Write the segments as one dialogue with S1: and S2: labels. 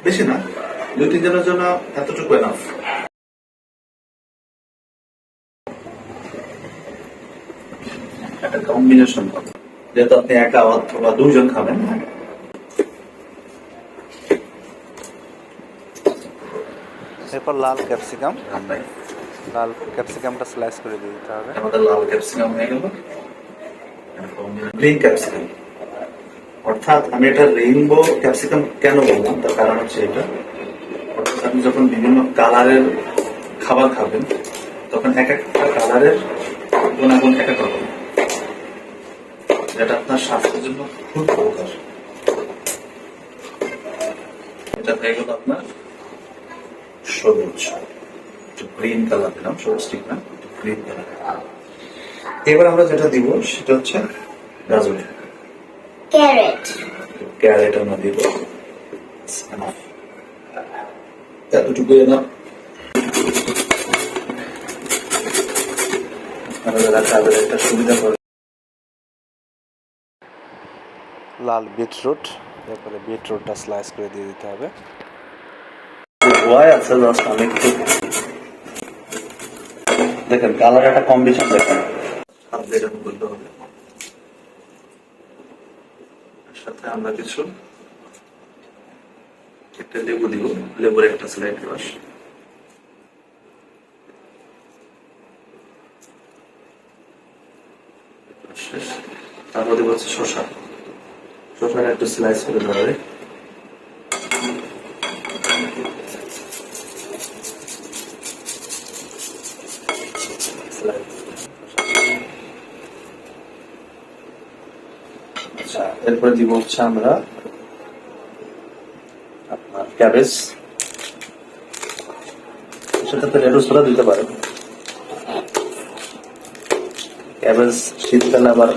S1: বেশি না, 2-3 জনের জন্য এতটুকু এনাফ। একটা কম্বিনেশন হবে, যেহেতু আপনি একা অথবা 2 জন খাবেন।
S2: এরপর লাল ক্যাপসিকামটা স্লাইস করে দিয়ে দিতে হবে।
S1: আমাদের লাল ক্যাপসিকাম হয়ে গেল। গ্রিন ক্যাপসিকাম, অর্থাৎ আমি এটা রেইনবো ক্যাপসিকাম কেন বললাম, তার কারণ হচ্ছে এটা, অর্থাৎ আপনি যখন বিভিন্ন কালারের খাবার খাবেন তখন এক একটা কালারের গুণাগুণ এক এক রকম, যেটা আপনার স্বাস্থ্যের জন্য খুব উপকার। এটা হয়ে গেল আপনার সবুজ, একটু গ্রিন কালার দিলাম, সবুজ ঠিক না, গ্রিন কালার। এবার আমরা যেটা দিব সেটা হচ্ছে গাজর, ক্যারেট আমরা দিব, এতটুকু না। একটা সুবিধা করে
S2: লাল বিটরুট, এরপরে বিটরুটটা স্লাইস করে দিয়ে দিতে হবে।
S1: আছে জাস্ট আমি একটু দেখেন কালার একটা কম্বিনেশন দেখেন, হাত দিয়ে যখন বলতে হবে। সাথে আমরা কিছু একটা লেবু দিব, লেবুর একটা স্লাইড রস, শেষ। তারপর দিব হচ্ছে শসাটা একটু স্লাইস করে দেওয়া হবে। আচ্ছা, এরপরে দিব হচ্ছে আমরা আপনার ক্যাবেজ, সেটাতে লেটুস পাতা দিতে পারেন। ক্যাবেজ শীতকালে আবার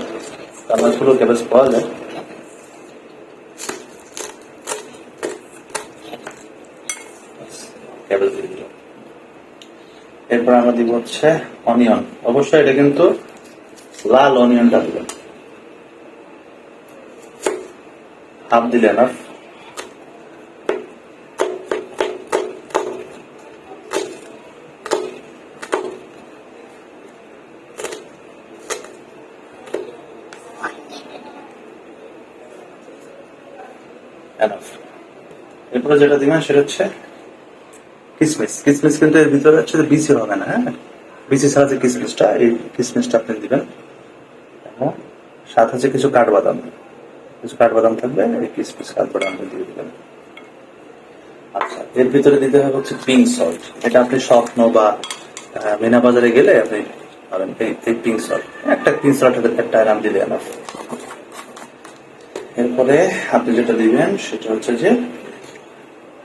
S1: কালারফুল ক্যাবেজ পাওয়া যায়। ক্যাবেজ দিয়ে দিলাম। এরপর আমরা দিব হচ্ছে অনিয়ন, অবশ্যই এটা কিন্তু লাল অনিয়নটা দিবেন, হাফ দিলে না। এরপরে যেটা দিবেন সেটা হচ্ছে কিসমিস। কিসমিস কিন্তু এর ভিতরে হচ্ছে বিচি হবে না, হ্যাঁ, বিচি ছাড়া যে কিসমিসটা, এই কিসমিসটা আপনি দিবেন। এবং সাথে হচ্ছে কিছু কাঠবাদাম থাকবে, এই কিসমিস কাঠবাদাম দিয়ে দিবেন। আচ্ছা, এর ভিতরে দিতে হবে হচ্ছে পিঙ্ক সল্ট। এটা আপনি স্বপ্ন বা মিনা বাজারে গেলে আপনি পাবেন এই পিঙ্ক সল্ট। একটা পিঙ্ক সল্ট একটা আরাম দিলে এনাফ। এরপরে আপনি যেটা দিবেন সেটা হচ্ছে যে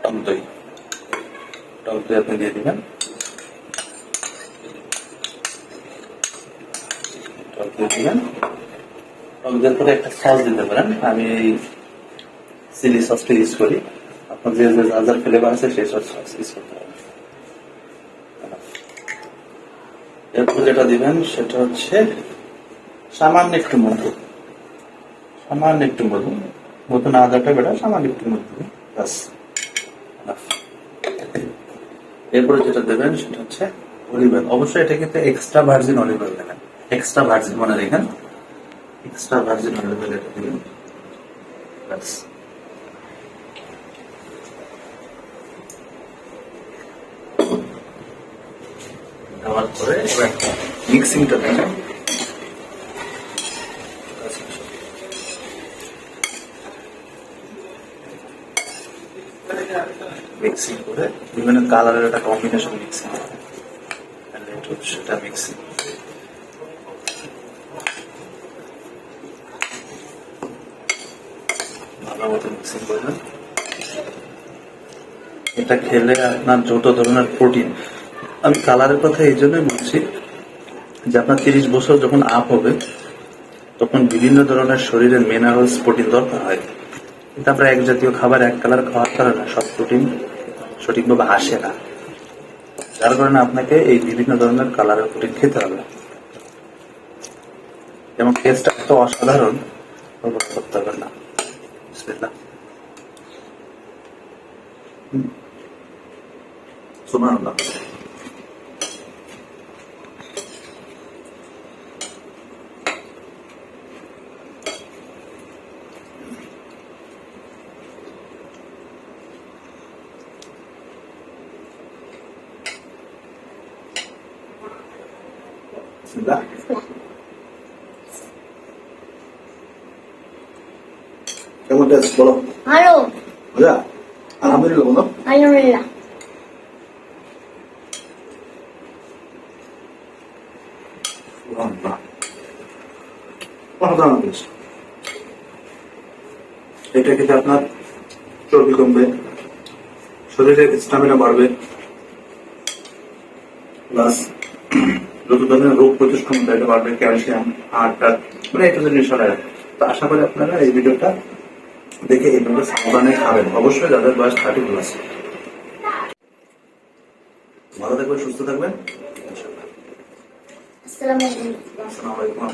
S1: টক দই আপনি দিয়ে দিবেন। টক দইয়ের পরে একটা সস দিতে পারেন, আমি এই চিলি সসটা ইউজ করি। আপনার যে যা ফ্লেভার আছে সেই সস ইউজ করতে পারেন। এরপর যেটা দিবেন সেটা হচ্ছে সামান্য একটু মধু না দেওয়াটা বেটা, সামান্য একটু মধু, বাস। এরপরে যেটা দেবেন সেটা হচ্ছে অলিভ অয়েল, অবশ্যই এটা কিন্তু এক্সট্রা ভার্জিন অলিভ অয়েল দেবেন, এক্সট্রা ভার্জিন মনে রেখেন, এক্সট্রা ভার্জিন অলিভ অয়েল এটা দিবেন, বাস। দেওয়ার পরে এবার মিক্সিংটা দেবেন। মিক্সিং করে বিভিন্ন কালারের একটা কম্বিনেশন মিক্সিং, সেটা মিক্সিং। ভালো মতো মিক্সিং করবেন। এটা খেলে আপনার যত ধরনের প্রোটিন, আমি কালারের কথা এই জন্যই বলছি যে আপনার 30 বছর যখন আপ হবে তখন বিভিন্ন ধরনের শরীরের মিনারেলস প্রোটিন দরকার হয়, কিন্তু আমরা এক জাতীয় খাবার এক কালার খাওয়ার কারণে সব প্রোটিন সঠিকভাবে আসে না, যার কারণে আপনাকে এই বিভিন্ন ধরনের কালারের প্রোটিন খেতে হবে। যেমন টেস্টটা এত অসাধারণ করতে হবে না। সুবহানাল্লাহ। বিসমিল্লাহ। কেমন টেস্ট বলো?
S3: ভালো।
S1: মজা? আলহামদুলিল্লাহ বলো।
S3: আলহামদুলিল্লাহ।
S1: সুবহানাল্লাহ। অসাধারণ টেস্ট। এটা খেতে আপনার চর্বি কমবে, শরীরের স্টামিনা বাড়বে, প্লাস যত ধরনের রোগ প্রতিরোধ ক্ষমতা এটা বাড়বে, ক্যালসিয়াম, হাড়, মানে এটা জিনিস হয়। তো আশা করি আপনারা এই ভিডিওটা দেখে এইভাবে সাবধানে খাবেন, অবশ্যই যাদের বয়স 30+। ভালো থাকবেন, সুস্থ থাকবেন।
S3: আসসালামু আলাইকুম।
S1: আসসালামু আলাইকুম।